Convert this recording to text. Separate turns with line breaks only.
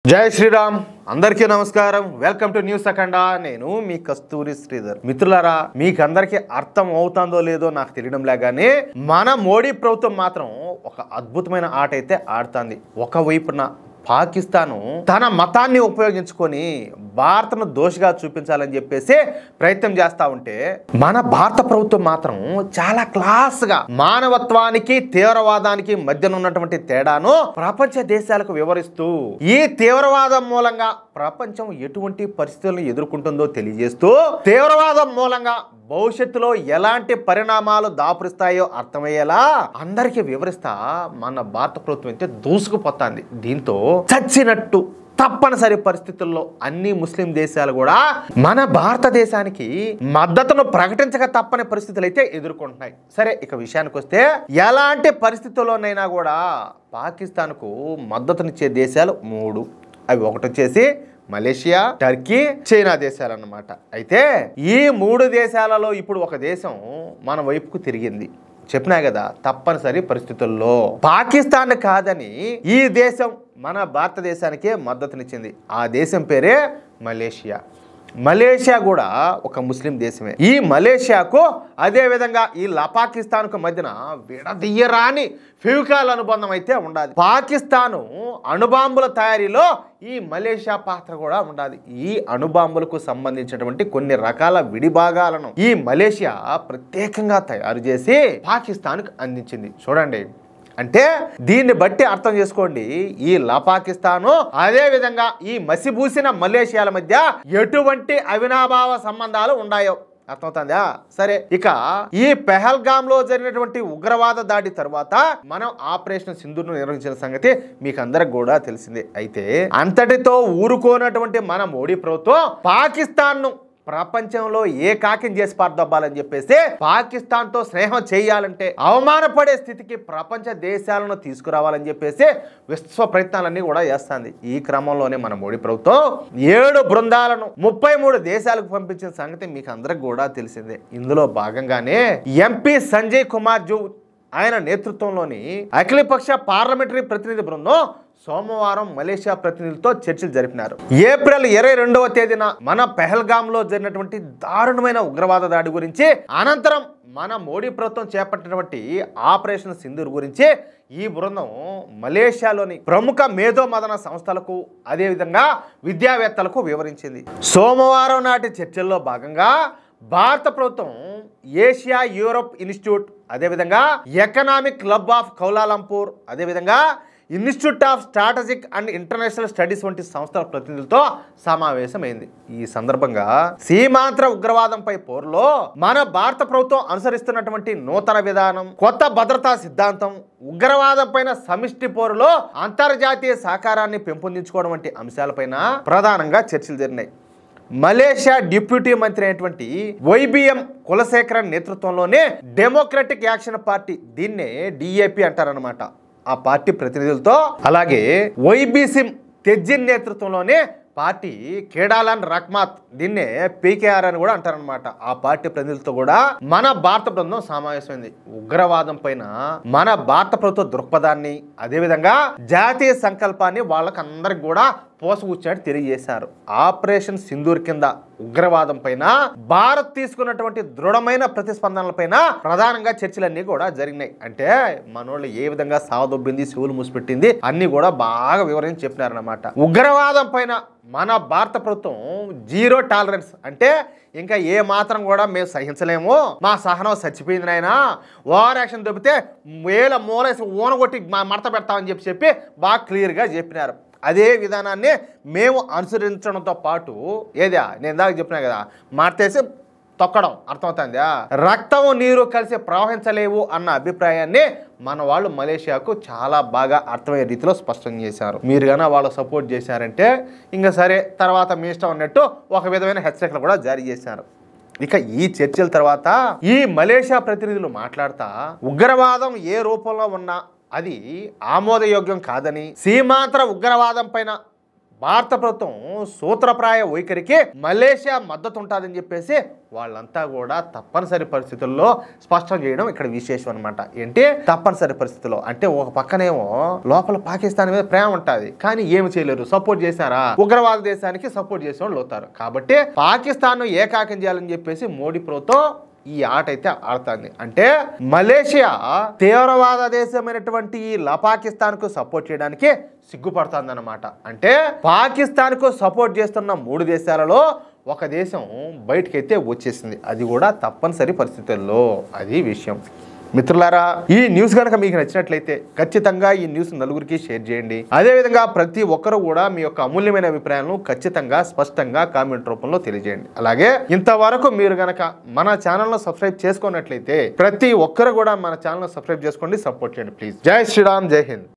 జై శ్రీరామ్ అందరికీ నమస్కారం వెల్కమ్ టు న్యూస్ అఖండా నేను మీ కస్తూరి శ్రీధర్ మిత్రులారా మీకు అందరికీ అర్థం అవుతుందో లేదో నాకు తెలియడం లేగానే మన మోడీ ప్రభుత్వం మాత్రం ఒక అద్భుతమైన ఆట అయితే ఆడుతుంది ఒకవైపున పాకిస్తాను తన మతాన్ని ఉపయోగించుకొని భారత్ను దోషిగా చూపించాలని చెప్పేసి ప్రయత్నం చేస్తా ఉంటే మన భారత ప్రభుత్వం మాత్రం చాలా క్లాస్ గా మానవత్వానికి తీవ్రవాదానికి మధ్యన ఉన్నటువంటి తేడాను ప్రపంచ దేశాలకు వివరిస్తూ ఈ తీవ్రవాదం మూలంగా ప్రపంచం ఎటువంటి పరిస్థితులను ఎదుర్కొంటుందో తెలియజేస్తూ తీవ్రవాదం మూలంగా భవిష్యత్తులో ఎలాంటి పరిణామాలు దాపురిస్తాయో అర్థమయ్యేలా అందరికీ వివరిస్తా మన భారత ప్రభుత్వం అయితే దూసుకుపోతుంది. దీంతో చచ్చినట్టు తప్పనిసరి పరిస్థితుల్లో అన్ని ముస్లిం దేశాలు కూడా మన భారతదేశానికి మద్దతును ప్రకటించక తప్పని పరిస్థితులు అయితే ఎదుర్కొంటున్నాయి. సరే, ఇక విషయానికి వస్తే ఎలాంటి పరిస్థితుల్లోనైనా కూడా పాకిస్తాన్కు మద్దతునిచ్చే దేశాలు మూడు. అవి ఒకటి వచ్చేసి మలేషియా, టర్కీ, చైనా దేశాలు అన్నమాట. అయితే ఈ మూడు దేశాలలో ఇప్పుడు ఒక దేశం మన వైపుకు తిరిగింది. చెప్పినా కదా, తప్పనిసరి పరిస్థితుల్లో పాకిస్తాన్ కాదని ఈ దేశం మన భారతదేశానికే మద్దతునిచ్చింది. ఆ దేశం పేరే మలేషియా. మలేషియా కూడా ఒక ముస్లిం దేశమే. ఈ మలేషియాకు అదే విధంగా ఈ పాకిస్తాన్కు మధ్యన విడదీయరాని ఫెవికాల్ అనుబంధం అయితే ఉండాలి. పాకిస్తాను అణుబాంబుల తయారీలో ఈ మలేషియా పాత్ర కూడా ఉండాలి. ఈ అణుబాంబులకు సంబంధించినటువంటి కొన్ని రకాల విడిభాగాలను ఈ మలేషియా ప్రత్యేకంగా తయారు చేసి పాకిస్తాన్కు అందించింది. చూడండి, అంటే దీన్ని బట్టి అర్థం చేసుకోండి, ఈ పాకిస్తాను అదే విధంగా ఈ మసిబూసిన మలేషియాల మధ్య ఎటువంటి అవినాభావ సంబంధాలు ఉన్నాయో అర్థమవుతుందా? సరే, ఇక ఈ పెహల్గామ్ లో జరిగినటువంటి ఉగ్రవాద దాడి తర్వాత మనం ఆపరేషన్ సింధూర్ను నిర్వహించిన సంగతి మీకు అందరికి కూడా తెలిసిందే. అయితే అంతటితో ఊరుకోనటువంటి మన మోడీ ప్రభుత్వం పాకిస్తాన్ ను ప్రపంచంలో ఏ కాకిని చేసి పారదొబ్బాలని చెప్పేసి పాకిస్తాన్ తో స్నేహం చేయాలంటే అవమానపడే స్థితికి ప్రపంచ దేశాలను తీసుకురావాలని చెప్పేసి విశ్వ ప్రయత్నాలన్నీ కూడా చేస్తుంది. ఈ క్రమంలోనే మన మోడీ ప్రభుత్వం 7 బృందాలను 33 దేశాలకు పంపించిన సంగతి మీకు అందరికి కూడా తెలిసిందే. ఇందులో భాగంగానే ఎంపీ సంజయ్ కుమార్ జూ ఆయన నేతృత్వంలోని అఖిలపక్ష పార్లమెంటరీ ప్రతినిధి బృందం సోమవారం మలేషియా ప్రతినిధులతో చర్చలు జరిపినారు. ఏప్రిల్ 22వ తేదీన మన పెహల్గామ్ లో జరిగినటువంటి దారుణమైన ఉగ్రవాద దాడి గురించి, అనంతరం మన మోడీ ప్రభుత్వం చేపట్టినటువంటి ఆపరేషన్ సింధూర్ గురించి ఈ బృందం మలేషియాలోని ప్రముఖ మేధోమథన సంస్థలకు అదేవిధంగా విద్యావేత్తలకు వివరించింది. సోమవారం నాటి చర్చల్లో భాగంగా భారత ప్రభుత్వం ఏషియా యూరోప్ ఇన్స్టిట్యూట్, అదేవిధంగా ఎకనామిక్ క్లబ్ ఆఫ్ కౌలాలంపూర్, అదేవిధంగా institute of strategic and international studies వంటి సంస్థల ప్రతినిధులతో సమావేశమైంది. ఈ సందర్భంగా సీమాంధ్ర ఉగ్రవాదంపై పోరులో మన భారత ప్రభుత్వం అనుసరిస్తున్నటువంటి నూతన విధానం, కొత్త భద్రతా సిద్ధాంతం, ఉగ్రవాదం పైన సమిష్టి పోరులో అంతర్జాతీయ సహకారాన్ని పెంపొందించుకోవడం వంటి అంశాలపైన ప్రధానంగా చర్చలు జరిగినాయి. మలేషియా డిప్యూటీ మంత్రి అయినటువంటి వైబిఎం కులశేఖరన్ నేతృత్వంలోనే డెమోక్రటిక్ యాక్షన్ పార్టీ, దీన్నే డిఏపి అంటారనమాట, ఆ పార్టీ ప్రతినిధులతో, అలాగే వైబీసిం తెజ్జిన్ నేతృత్వంలోనే పార్టీ కేడాలన్ రహ్మత్, దీన్నే పీకేఆర్ అని కూడా అంటారనమాట, ఆ పార్టీ ప్రతినిధులతో కూడా మన భారత బృందం సమావేశమైంది. ఉగ్రవాదం పైన మన భారత ప్రభుత్వ దృక్పథాన్ని, అదేవిధంగా జాతీయ సంకల్పాన్ని వాళ్ళకందరికి కూడా పోసగుచ్చాడు తెలియజేశారు. ఆపరేషన్ సింధూర్ కింద ఉగ్రవాదం పైన భారత్ తీసుకున్నటువంటి దృఢమైన ప్రతిస్పందనలపైన ప్రధానంగా చర్చలన్నీ కూడా జరిగినాయి. అంటే మనోళ్ళు ఏ విధంగా సావదొబ్బింది, శివులు మూసిపెట్టింది అన్ని కూడా బాగా వివరించి చెప్పినారన్నమాట. ఉగ్రవాదం పైన మన భారత ప్రభుత్వం జీరో టాలరెన్స్, అంటే ఇంకా ఏ మాత్రం కూడా మేము సహించలేము, మా సహనం చచ్చిపోయింది నాయనా, ఓవర్ యాక్షన్ దొబ్బితే మూలేసి ఓనగొట్టి మడత పెడతామని చెప్పి బాగా క్లియర్గా చెప్పినారు. అదే విధానాన్ని మేము అనుసరించడంతో పాటు ఏదా నేను ఇందాక చెప్పినా కదా, మార్తేసి తొక్కడం అర్థమవుతుందా, రక్తం నీరు కలిసి ప్రవహించలేవు అన్న అభిప్రాయాన్ని మన వాళ్ళు మలేషియాకు చాలా బాగా అర్థమయ్యే రీతిలో స్పష్టం చేశారు. మీరు కన్నా వాళ్ళు సపోర్ట్ చేశారంటే ఇంకా సరే, తర్వాత మీ ఇష్టం అన్నట్టు ఒక విధమైన హెచ్చరికలు కూడా జారీ చేశారు. ఇక ఈ చర్చల తర్వాత ఈ మలేషియా ప్రతినిధులు మాట్లాడుతా ఉగ్రవాదం ఏ రూపంలో ఉన్నా అది ఆమోదయోగ్యం కాదని, సీమాంధ్ర ఉగ్రవాదం పైన భారత ప్రభుత్వం సూత్రప్రాయ వైఖరికి మలేషియా మద్దతు ఉంటుందని చెప్పేసి వాళ్ళంతా కూడా తప్పనిసరి పరిస్థితుల్లో స్పష్టం చేయడం ఇక్కడ విశేషం అనమాట. ఏంటి తప్పనిసరి పరిస్థితుల్లో అంటే ఒక పక్కనేమో లోపల పాకిస్తాన్ మీద ప్రేమ ఉంటుంది, కానీ ఏమి చేయలేరు. సపోర్ట్ చేశారా, ఉగ్రవాద దేశానికి సపోర్ట్ చేసే వాళ్ళు అవుతారు. కాబట్టి పాకిస్తాన్ ఏకాకం చేయాలని చెప్పేసి మోడీ ప్రభుత్వం ఈ ఆట అయితే ఆడుతుంది. అంటే మలేషియా తీవ్రవాద దేశమైనటువంటి పాకిస్తాన్ కు సపోర్ట్ చేయడానికి సిగ్గుపడుతుంది అన్నమాట. అంటే పాకిస్తాన్ కు సపోర్ట్ చేస్తున్న 3 దేశాలలో ఒక దేశం బయటకైతే వచ్చేసింది, అది కూడా తప్పనిసరి పరిస్థితుల్లో. అది విషయం. మిత్రులారా, ఈ న్యూస్ కనుక మీకు నచ్చినట్లయితే ఖచ్చితంగా ఈ న్యూస్ నలుగురికి షేర్ చేయండి. అదేవిధంగా ప్రతి ఒక్కరు కూడా మీ యొక్క అమూల్యమైన అభిప్రాయాలను ఖచ్చితంగా స్పష్టంగా కామెంట్ రూపంలో తెలియజేయండి. అలాగే ఇంతవరకు మీరు గనక మన ఛానల్ను సబ్స్క్రైబ్ చేసుకున్నట్లయితే ప్రతి ఒక్కరు కూడా మన ఛానల్ సబ్స్క్రైబ్ చేసుకోండి, సపోర్ట్ చేయండి ప్లీజ్. జై శ్రీరామ్, జై హింద్.